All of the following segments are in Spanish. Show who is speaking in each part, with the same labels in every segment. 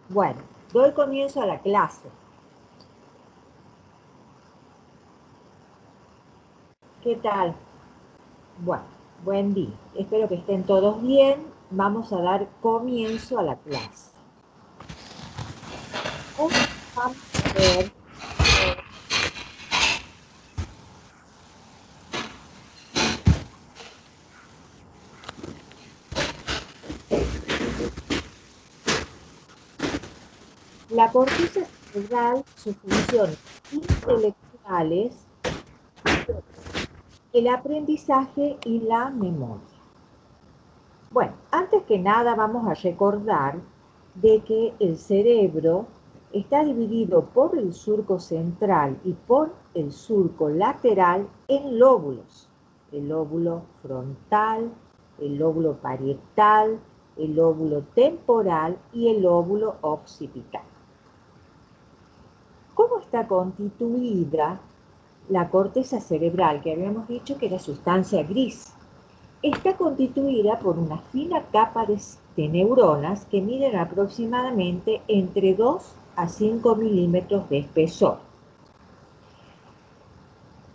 Speaker 1: Bueno, doy comienzo a la clase. ¿Qué tal? Bueno, buen día. Espero que estén todos bien. Vamos a dar comienzo a la clase. Hoy vamos a ver la corteza cerebral, sus funciones intelectuales, el aprendizaje y la memoria. Bueno, antes que nada vamos a recordar de que el cerebro está dividido por el surco central y por el surco lateral en lóbulos. El lóbulo frontal, el lóbulo parietal, el lóbulo temporal y el lóbulo occipital. ¿Cómo está constituida la corteza cerebral, que habíamos dicho que era sustancia gris? Está constituida por una fina capa de neuronas que miden aproximadamente entre 2 a 5 milímetros de espesor.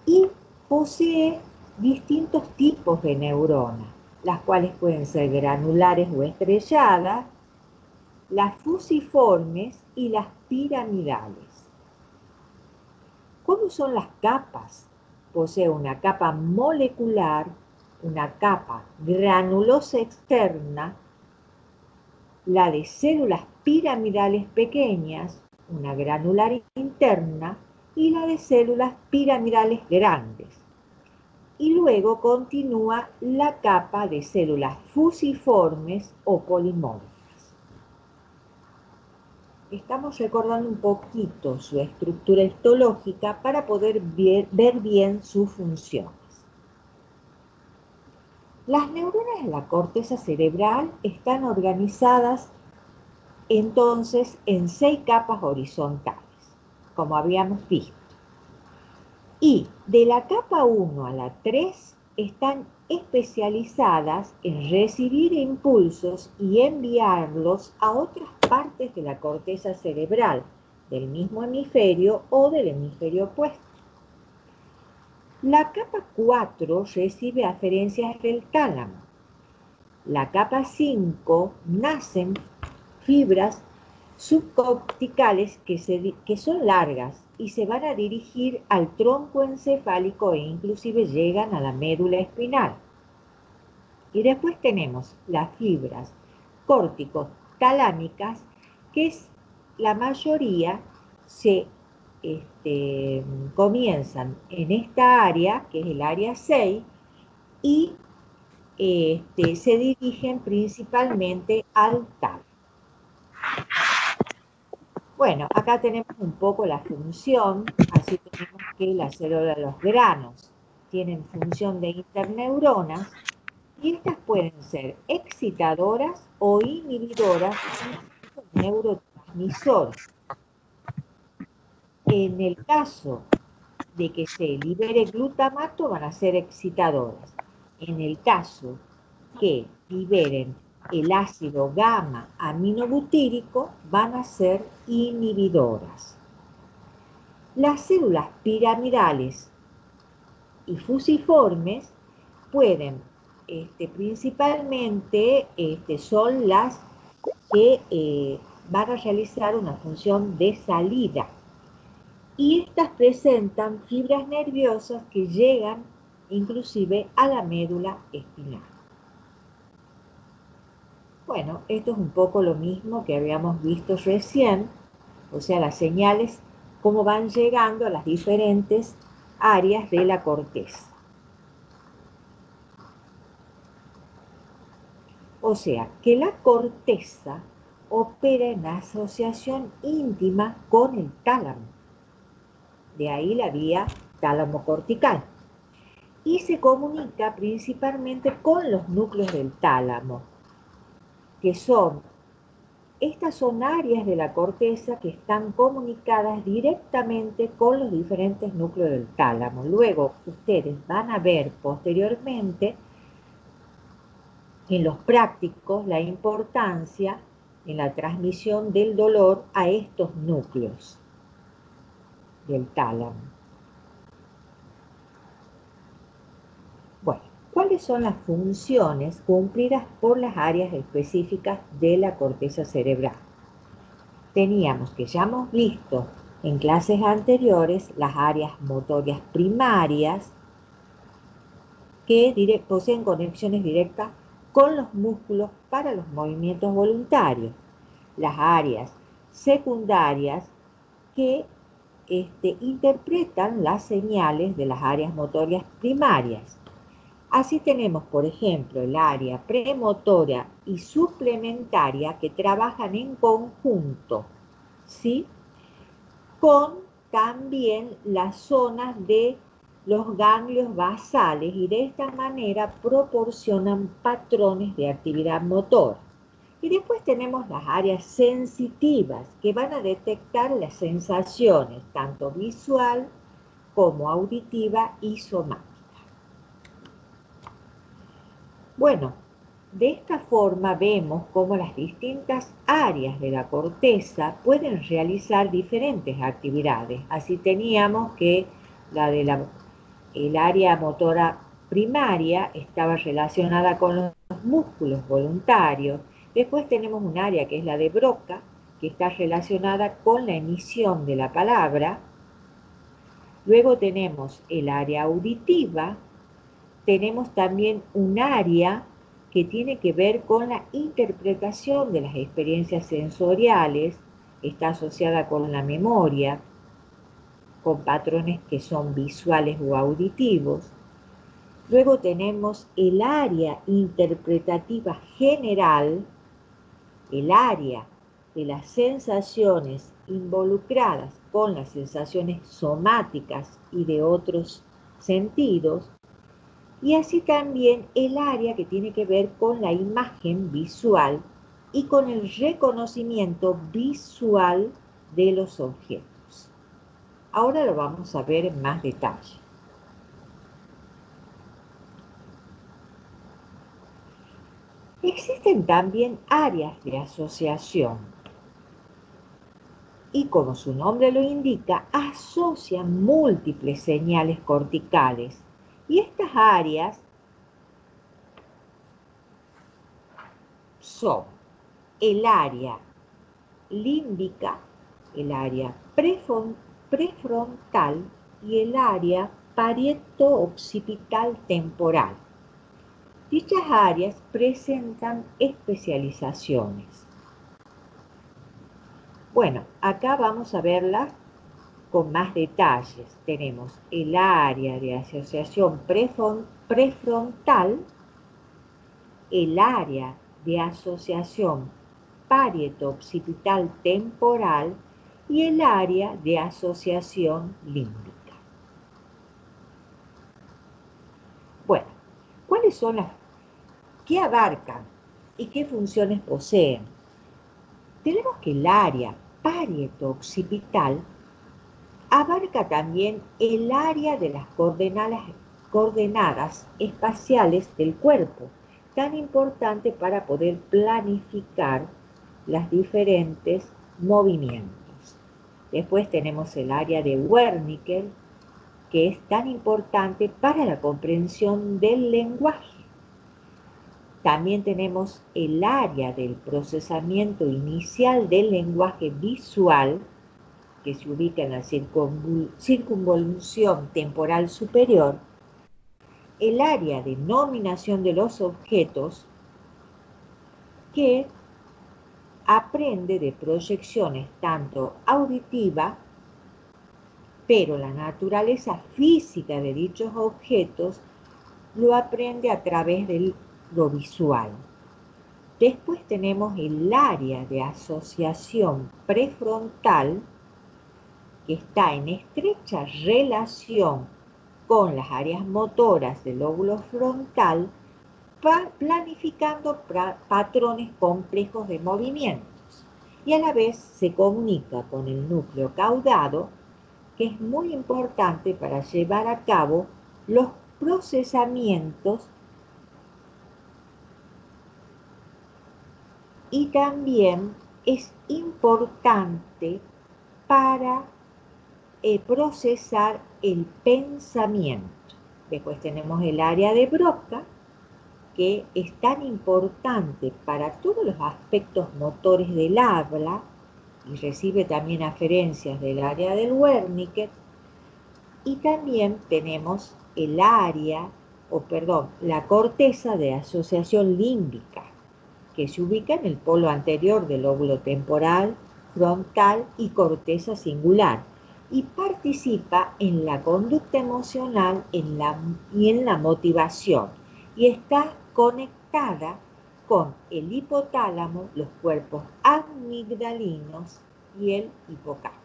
Speaker 1: Y posee distintos tipos de neuronas, las cuales pueden ser granulares o estrelladas, las fusiformes y las piramidales. ¿Cómo son las capas? Posee una capa molecular, una capa granulosa externa, la de células piramidales pequeñas, una granular interna, y la de células piramidales grandes. Y luego continúa la capa de células fusiformes o polimorfas. Estamos recordando un poquito su estructura histológica para poder ver bien sus funciones. Las neuronas de la corteza cerebral están organizadas entonces en 6 capas horizontales, como habíamos visto. Y de la capa 1 a la 3 están especializadas en recibir impulsos y enviarlos a otras partes de la corteza cerebral, del mismo hemisferio o del hemisferio opuesto. La capa 4 recibe aferencias del tálamo. La capa 5 nacen fibras subcorticales que son largas y se van a dirigir al tronco encefálico e inclusive llegan a la médula espinal. Y después tenemos las fibras córtico-talámicas, que es la mayoría se comienzan en esta área, que es el área 6, y se dirigen principalmente al tálamo. Bueno, acá tenemos un poco la función, así tenemos que las células de los granos tienen función de interneuronas y estas pueden ser excitadoras o inhibidoras de neurotransmisores. En el caso de que se libere glutamato van a ser excitadoras. En el caso que liberen el ácido gamma aminobutírico van a ser inhibidoras. Las células piramidales y fusiformes pueden, principalmente son las que van a realizar una función de salida. Y estas presentan fibras nerviosas que llegan inclusive a la médula espinal. Bueno, esto es un poco lo mismo que habíamos visto recién, o sea, las señales, cómo van llegando a las diferentes áreas de la corteza. O sea, que la corteza opera en asociación íntima con el tálamo. De ahí la vía tálamo-cortical. Y se comunica principalmente con los núcleos del tálamo, que estas son áreas de la corteza que están comunicadas directamente con los diferentes núcleos del tálamo. Luego, ustedes van a ver posteriormente en los prácticos la importancia en la transmisión del dolor a estos núcleos del tálamo. Bueno, ¿cuáles son las funciones cumplidas por las áreas específicas de la corteza cerebral? Teníamos que ya hemos visto en clases anteriores las áreas motorias primarias que poseen conexiones directas con los músculos para los movimientos voluntarios. Las áreas secundarias que interpretan las señales de las áreas motorias primarias. Así tenemos, por ejemplo, el área premotora y suplementaria que trabajan en conjunto, ¿sí? Con también las zonas de los ganglios basales y de esta manera proporcionan patrones de actividad motora. Y después tenemos las áreas sensitivas que van a detectar las sensaciones, tanto visual como auditiva y somática. Bueno, de esta forma vemos cómo las distintas áreas de la corteza pueden realizar diferentes actividades. Así teníamos que el área motora primaria estaba relacionada con los músculos voluntarios. Después tenemos un área que es la de Broca, que está relacionada con la emisión de la palabra. Luego tenemos el área auditiva. Tenemos también un área que tiene que ver con la interpretación de las experiencias sensoriales, está asociada con la memoria, con patrones que son visuales o auditivos. Luego tenemos el área interpretativa general, el área de las sensaciones involucradas con las sensaciones somáticas y de otros sentidos, y así también el área que tiene que ver con la imagen visual y con el reconocimiento visual de los objetos. Ahora lo vamos a ver en más detalle. Existen también áreas de asociación y, como su nombre lo indica, asocian múltiples señales corticales. Y estas áreas son el área límbica, el área prefrontal y el área parieto-occipital temporal. Dichas áreas presentan especializaciones. Bueno, acá vamos a verlas con más detalles. Tenemos el área de asociación prefrontal, el área de asociación parieto-occipital temporal y el área de asociación límbica. Bueno, ¿cuáles son qué abarcan y qué funciones poseen? Tenemos que el área parieto-occipital abarca también el área de las coordenadas espaciales del cuerpo, tan importante para poder planificar los diferentes movimientos. Después tenemos el área de Wernicke, que es tan importante para la comprensión del lenguaje. También tenemos el área del procesamiento inicial del lenguaje visual, que se ubica en la circunvolución temporal superior, el área de nominación de los objetos, que aprende de proyecciones tanto auditivas, pero la naturaleza física de dichos objetos lo aprende a través de lo visual. Después tenemos el área de asociación prefrontal, que está en estrecha relación con las áreas motoras del lóbulo frontal, planificando patrones complejos de movimientos, y a la vez se comunica con el núcleo caudado, que es muy importante para llevar a cabo los procesamientos y también es importante para procesar el pensamiento. Después tenemos el área de Broca, que es tan importante para todos los aspectos motores del habla y recibe también aferencias del área del Wernicke. Y también tenemos el área, la corteza de asociación límbica, que se ubica en el polo anterior del lóbulo temporal, frontal y corteza singular, y participa en la conducta emocional y en la motivación, y está conectada con el hipotálamo, los cuerpos amigdalinos y el hipocampo.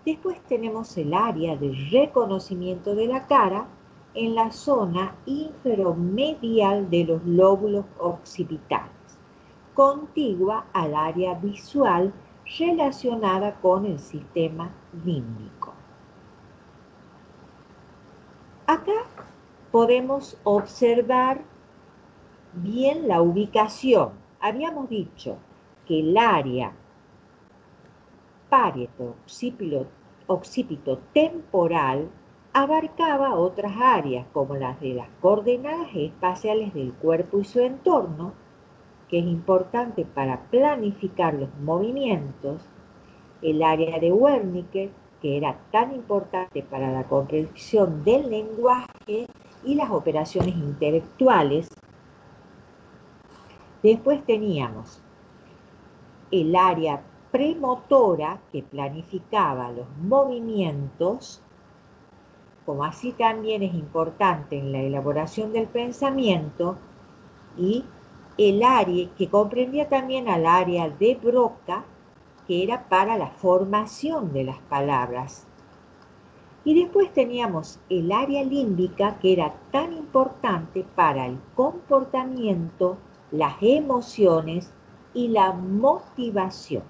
Speaker 1: Después tenemos el área de reconocimiento de la cara en la zona inferomedial de los lóbulos occipitales, contigua al área visual relacionada con el sistema límbico. Acá podemos observar bien la ubicación. Habíamos dicho que el área parieto-occipito temporal abarcaba otras áreas como las de las coordenadas espaciales del cuerpo y su entorno, que es importante para planificar los movimientos, el área de Wernicke, que era tan importante para la comprensión del lenguaje y las operaciones intelectuales. Después teníamos el área premotora, que planificaba los movimientos, como así también es importante en la elaboración del pensamiento, y el área que comprendía también al área de Broca, que era para la formación de las palabras. Y después teníamos el área límbica, que era tan importante para el comportamiento, las emociones y la motivación.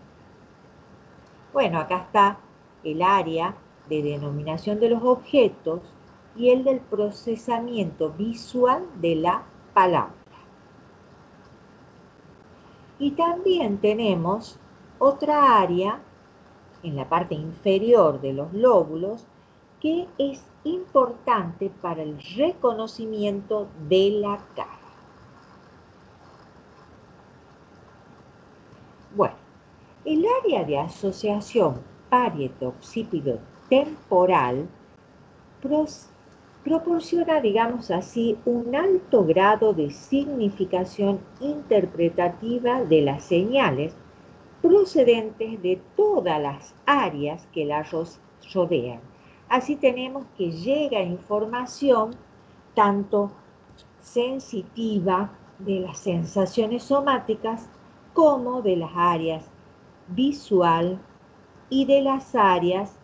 Speaker 1: Bueno, acá está el área de denominación de los objetos y el del procesamiento visual de la palabra. Y también tenemos otra área en la parte inferior de los lóbulos que es importante para el reconocimiento de la cara. Bueno, el área de asociación parieto-occipito temporal proporciona, digamos así, un alto grado de significación interpretativa de las señales procedentes de todas las áreas que la rodean. Así tenemos que llega información tanto sensitiva de las sensaciones somáticas como de las áreas visual y de las áreas,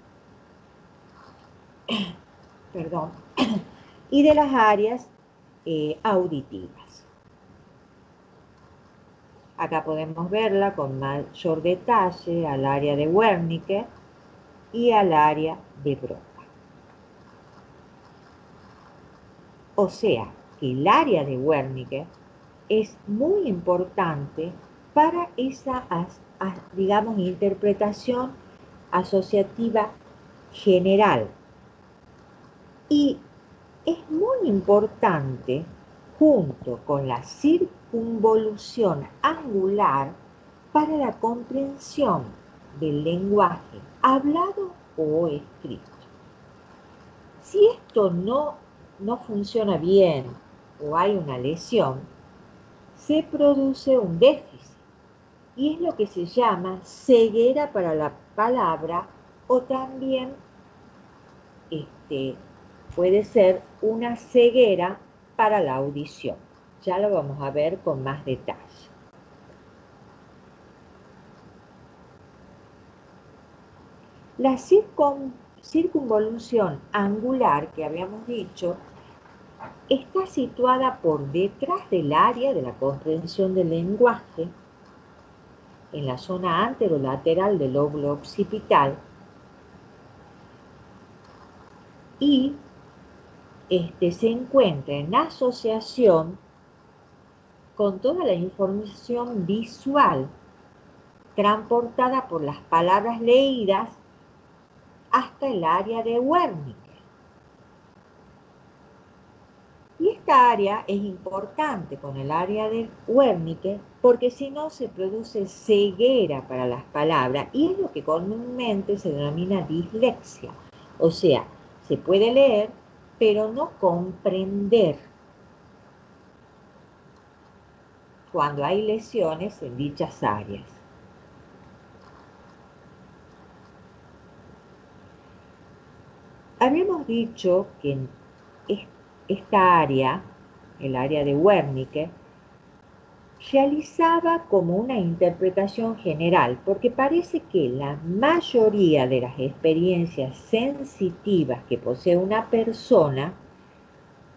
Speaker 1: y de las áreas auditivas. Acá podemos verla con mayor detalle al área de Wernicke y al área de Broca. O sea, que el área de Wernicke es muy importante para esa, digamos, interpretación asociativa general. Y es muy importante, junto con la circunvolución angular, para la comprensión del lenguaje hablado o escrito. Si esto no funciona bien o hay una lesión, se produce un déficit y es lo que se llama ceguera para la palabra, o también puede ser una ceguera para la audición. Ya lo vamos a ver con más detalle. La circunvolución angular que habíamos dicho está situada por detrás del área de la comprensión del lenguaje, en la zona anterolateral del lóbulo occipital, y se encuentra en asociación con toda la información visual transportada por las palabras leídas hasta el área de Wernicke. Y esta área es importante con el área de Wernicke porque si no se produce ceguera para las palabras y es lo que comúnmente se denomina dislexia. O sea, se puede leer pero no comprender cuando hay lesiones en dichas áreas. Habíamos dicho que en esta área, el área de Wernicke, realizaba como una interpretación general, porque parece que la mayoría de las experiencias sensitivas que posee una persona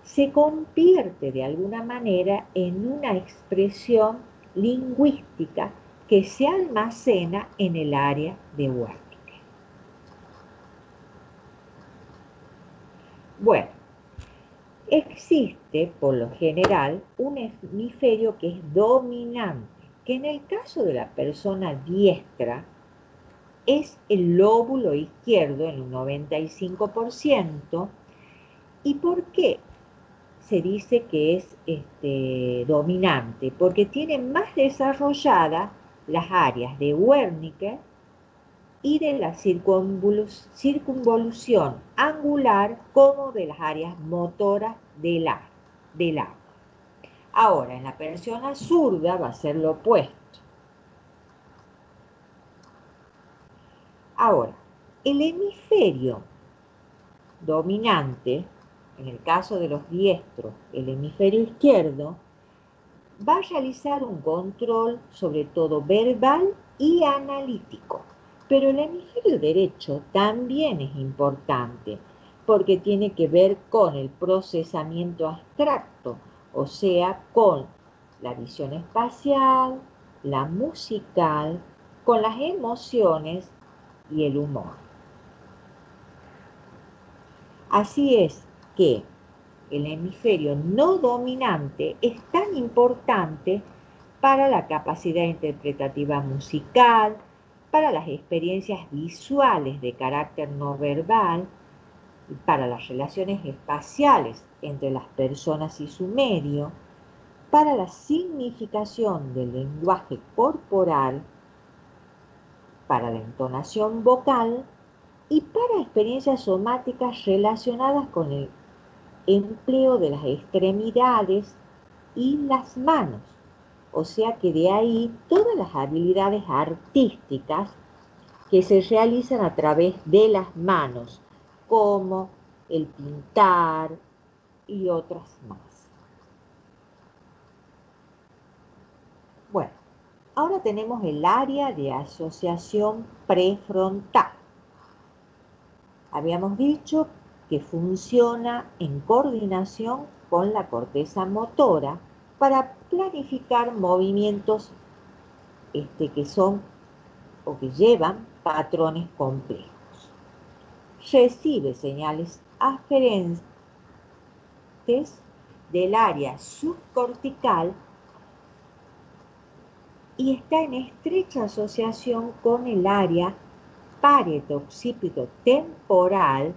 Speaker 1: se convierte de alguna manera en una expresión lingüística que se almacena en el área de Wernicke. Bueno, existe, por lo general, un hemisferio que es dominante, que en el caso de la persona diestra es el lóbulo izquierdo en un 95%. ¿Y por qué se dice que es dominante? Porque tiene más desarrolladas las áreas de Wernicke y de la circunvolución angular como de las áreas motoras del agua. Ahora, en la persona zurda va a ser lo opuesto. Ahora, el hemisferio dominante, en el caso de los diestros, el hemisferio izquierdo, va a realizar un control sobre todo verbal y analítico. Pero el hemisferio derecho también es importante porque tiene que ver con el procesamiento abstracto, o sea, con la visión espacial, la musical, con las emociones y el humor. Así es que el hemisferio no dominante es tan importante para la capacidad interpretativa musical, para las experiencias visuales de carácter no verbal, para las relaciones espaciales entre las personas y su medio, para la significación del lenguaje corporal, para la entonación vocal y para experiencias somáticas relacionadas con el empleo de las extremidades y las manos. O sea que de ahí todas las habilidades artísticas que se realizan a través de las manos, como el pintar y otras más. Bueno, ahora tenemos el área de asociación prefrontal. Habíamos dicho que funciona en coordinación con la corteza motora para planificar movimientos que son o que llevan patrones complejos. Recibe señales aferentes del área subcortical y está en estrecha asociación con el área parieto-occipito temporal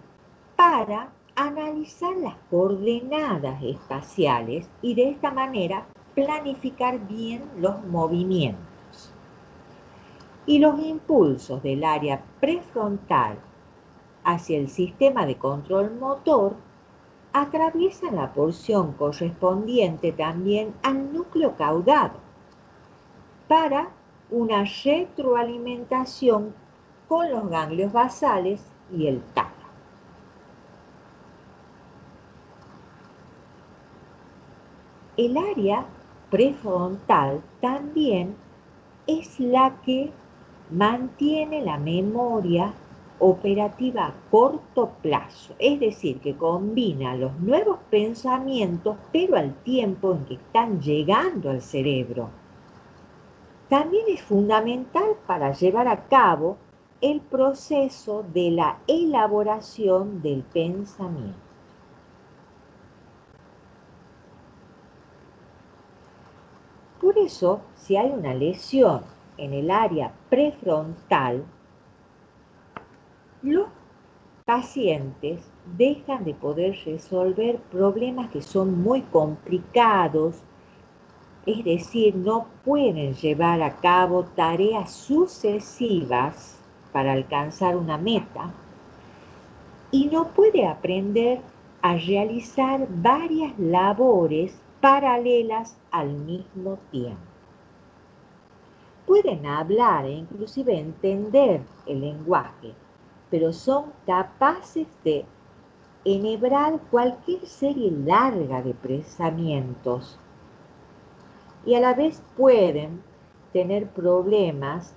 Speaker 1: para analizar las coordenadas espaciales y de esta manera planificar bien los movimientos. Y los impulsos del área prefrontal hacia el sistema de control motor atraviesan la porción correspondiente también al núcleo caudado para una retroalimentación con los ganglios basales y el tálamo. El área prefrontal también es la que mantiene la memoria operativa a corto plazo, es decir, que combina los nuevos pensamientos, pero al tiempo en que están llegando al cerebro. También es fundamental para llevar a cabo el proceso de la elaboración del pensamiento. eso, si hay una lesión en el área prefrontal, los pacientes dejan de poder resolver problemas que son muy complicados, es decir, no pueden llevar a cabo tareas sucesivas para alcanzar una meta y no puede aprender a realizar varias labores paralelas al mismo tiempo. Pueden hablar e inclusive entender el lenguaje, pero son capaces de enhebrar cualquier serie larga de pensamientos y a la vez pueden tener problemas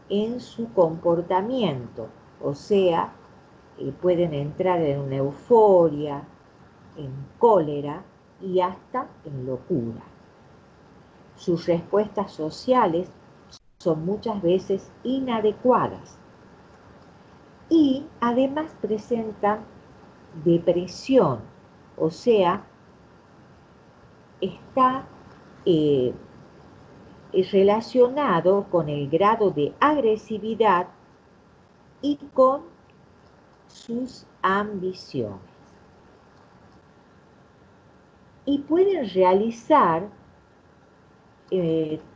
Speaker 1: en su comportamiento, o sea, pueden entrar en una euforia, en cólera y hasta en locura. Sus respuestas sociales son muchas veces inadecuadas y además presentan depresión, o sea, está relacionado con el grado de agresividad y con sus ambiciones. Y pueden realizar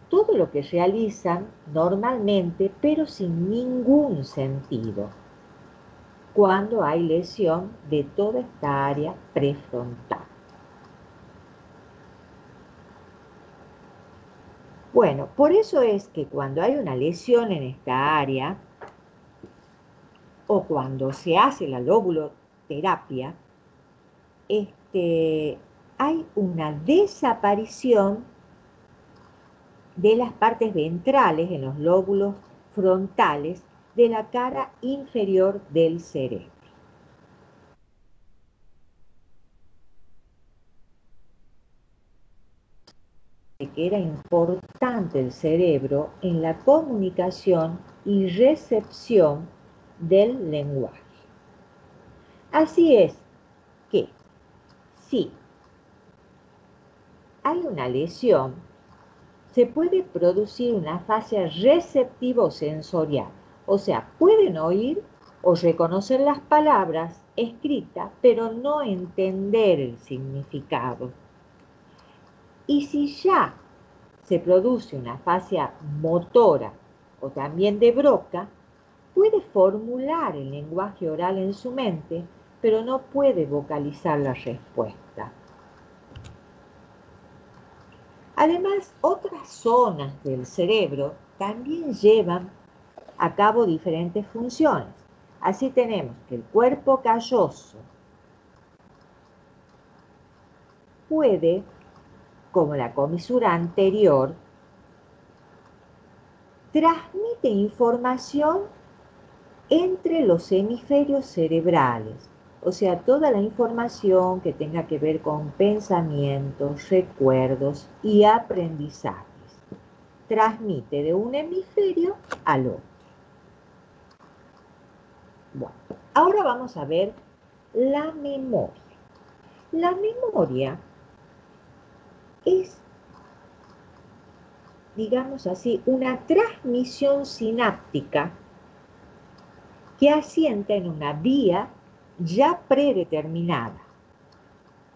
Speaker 1: todo lo que realizan normalmente, pero sin ningún sentido, cuando hay lesión de toda esta área prefrontal. Bueno, por eso es que cuando hay una lesión en esta área, o cuando se hace la lobuloterapia, hay una desaparición de las partes ventrales en los lóbulos frontales de la cara inferior del cerebro. Que era importante el cerebro en la comunicación y recepción del lenguaje. Así es que si hay una lesión, se puede producir una fase receptivo-sensorial, o sea, pueden oír o reconocer las palabras escritas, pero no entender el significado. Y si ya se produce una fascia motora o también de Broca, puede formular el lenguaje oral en su mente, pero no puede vocalizar la respuesta. Además, otras zonas del cerebro también llevan a cabo diferentes funciones. Así tenemos que el cuerpo calloso puede, como la comisura anterior, transmite información entre los hemisferios cerebrales, o sea, toda la información que tenga que ver con pensamientos, recuerdos y aprendizajes, transmite de un hemisferio al otro. Bueno, ahora vamos a ver la memoria. La memoria es, digamos así, una transmisión sináptica que asienta en una vía ya predeterminada.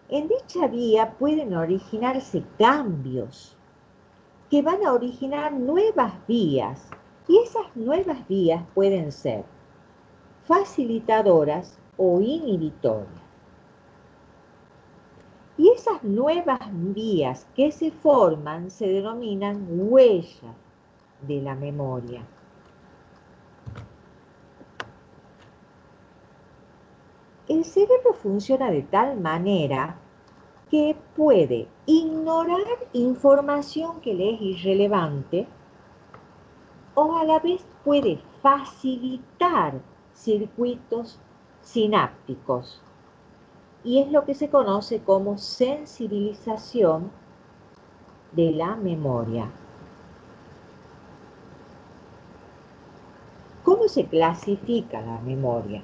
Speaker 1: En dicha vía pueden originarse cambios que van a originar nuevas vías, y esas nuevas vías pueden ser facilitadoras o inhibitorias. Y esas nuevas vías que se forman se denominan huellas de la memoria. El cerebro funciona de tal manera que puede ignorar información que le es irrelevante o a la vez puede facilitar circuitos sinápticos. Y es lo que se conoce como sensibilización de la memoria. ¿Cómo se clasifica la memoria?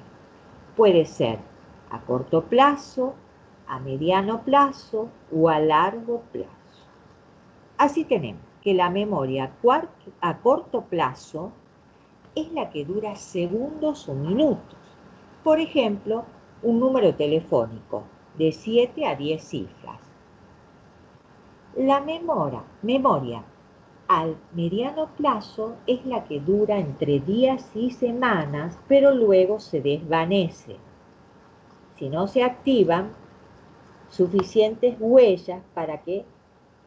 Speaker 1: Puede ser a corto plazo, a mediano plazo o a largo plazo. Así tenemos que la memoria a corto plazo es la que dura segundos o minutos. Por ejemplo, un número telefónico de 7 a 10 cifras. La memoria al mediano plazo es la que dura entre días y semanas, pero luego se desvanece. Si no se activan suficientes huellas para que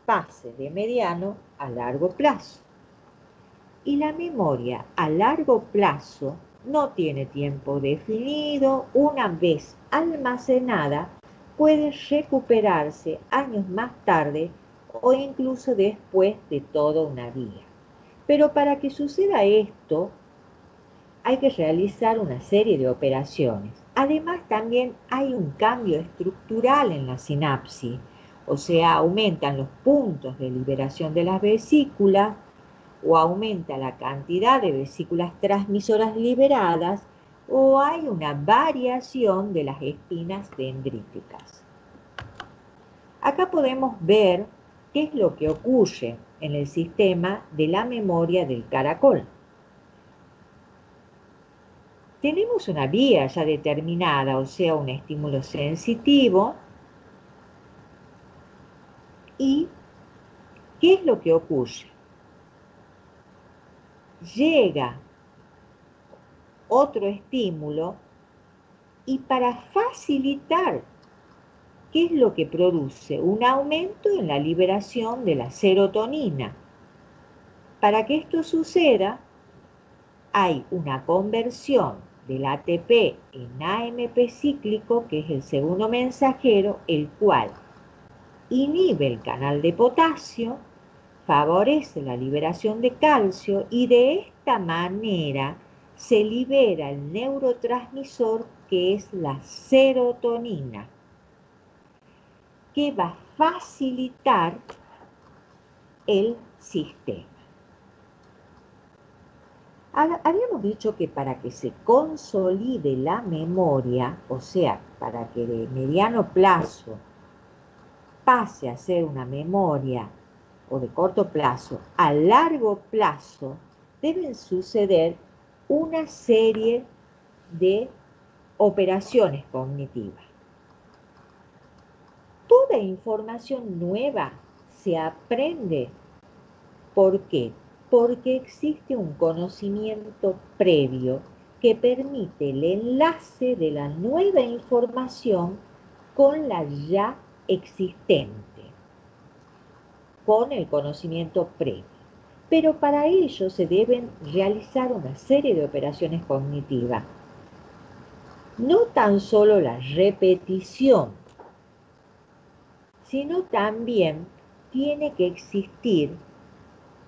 Speaker 1: pase de mediano a largo plazo. Y la memoria a largo plazo no tiene tiempo definido. Una vez almacenada, puede recuperarse años más tarde o incluso después de toda una vida. Pero para que suceda esto, hay que realizar una serie de operaciones. Además, también hay un cambio estructural en la sinapsis, o sea, aumentan los puntos de liberación de las vesículas o aumenta la cantidad de vesículas transmisoras liberadas o hay una variación de las espinas dendríticas. Acá podemos ver qué es lo que ocurre en el sistema de la memoria del caracol. Tenemos una vía ya determinada, o sea, un estímulo sensitivo. ¿Y qué es lo que ocurre? Llega otro estímulo y para facilitar, ¿qué es lo que produce? Un aumento en la liberación de la serotonina. Para que esto suceda, hay una conversión del ATP en AMP cíclico, que es el segundo mensajero, el cual inhibe el canal de potasio, favorece la liberación de calcio y de esta manera se libera el neurotransmisor que es la serotonina, que va a facilitar el sistema. Habíamos dicho que para que se consolide la memoria, o sea, para que de mediano plazo pase a ser una memoria o de corto plazo a largo plazo, deben suceder una serie de operaciones cognitivas. Toda información nueva se aprende. ¿Por qué? Porque existe un conocimiento previo que permite el enlace de la nueva información con la ya existente, con el conocimiento previo. Pero para ello se deben realizar una serie de operaciones cognitivas. No tan solo la repetición, sino también tiene que existir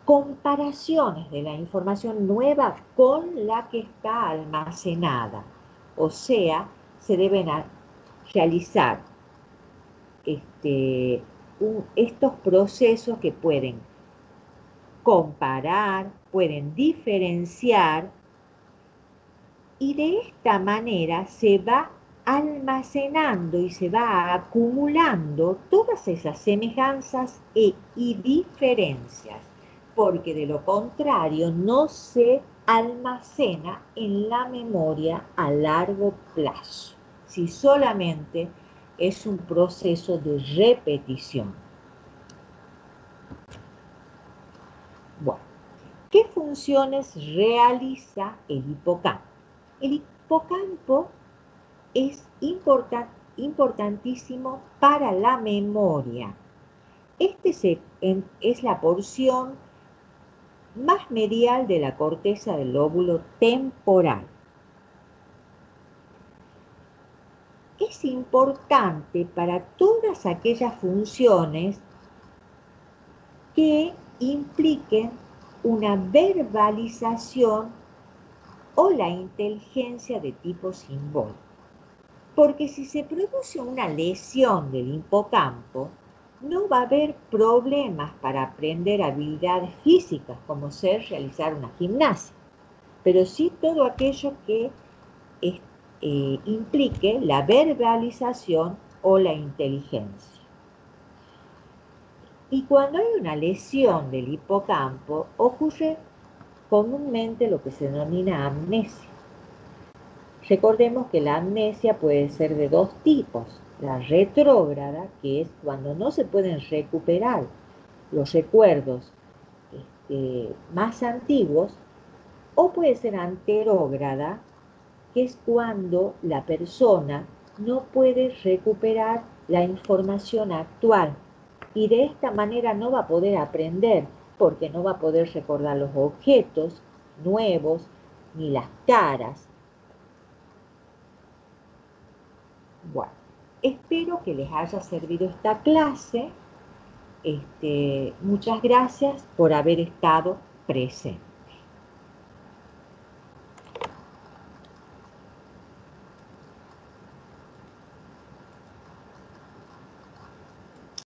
Speaker 1: comparaciones de la información nueva con la que está almacenada. O sea, se deben realizar estos procesos que pueden comparar, pueden diferenciar, y de esta manera se va almacenando y se va acumulando todas esas semejanzas y diferencias, porque de lo contrario no se almacena en la memoria a largo plazo, si solamente es un proceso de repetición. Bueno, ¿qué funciones realiza el hipocampo? El hipocampo es importantísimo para la memoria. Es la porción más medial de la corteza del lóbulo temporal. Es importante para todas aquellas funciones que impliquen una verbalización o la inteligencia de tipo simbólico. Porque si se produce una lesión del hipocampo, no va a haber problemas para aprender habilidades físicas, como realizar una gimnasia, pero sí todo aquello que implique la verbalización o la inteligencia. Y cuando hay una lesión del hipocampo, ocurre comúnmente lo que se denomina amnesia. Recordemos que la amnesia puede ser de dos tipos. La retrógrada, que es cuando no se pueden recuperar los recuerdos más antiguos, o puede ser anterógrada, que es cuando la persona no puede recuperar la información actual y de esta manera no va a poder aprender porque no va a poder recordar los objetos nuevos ni las caras. Bueno, espero que les haya servido esta clase. Muchas gracias por haber estado presente.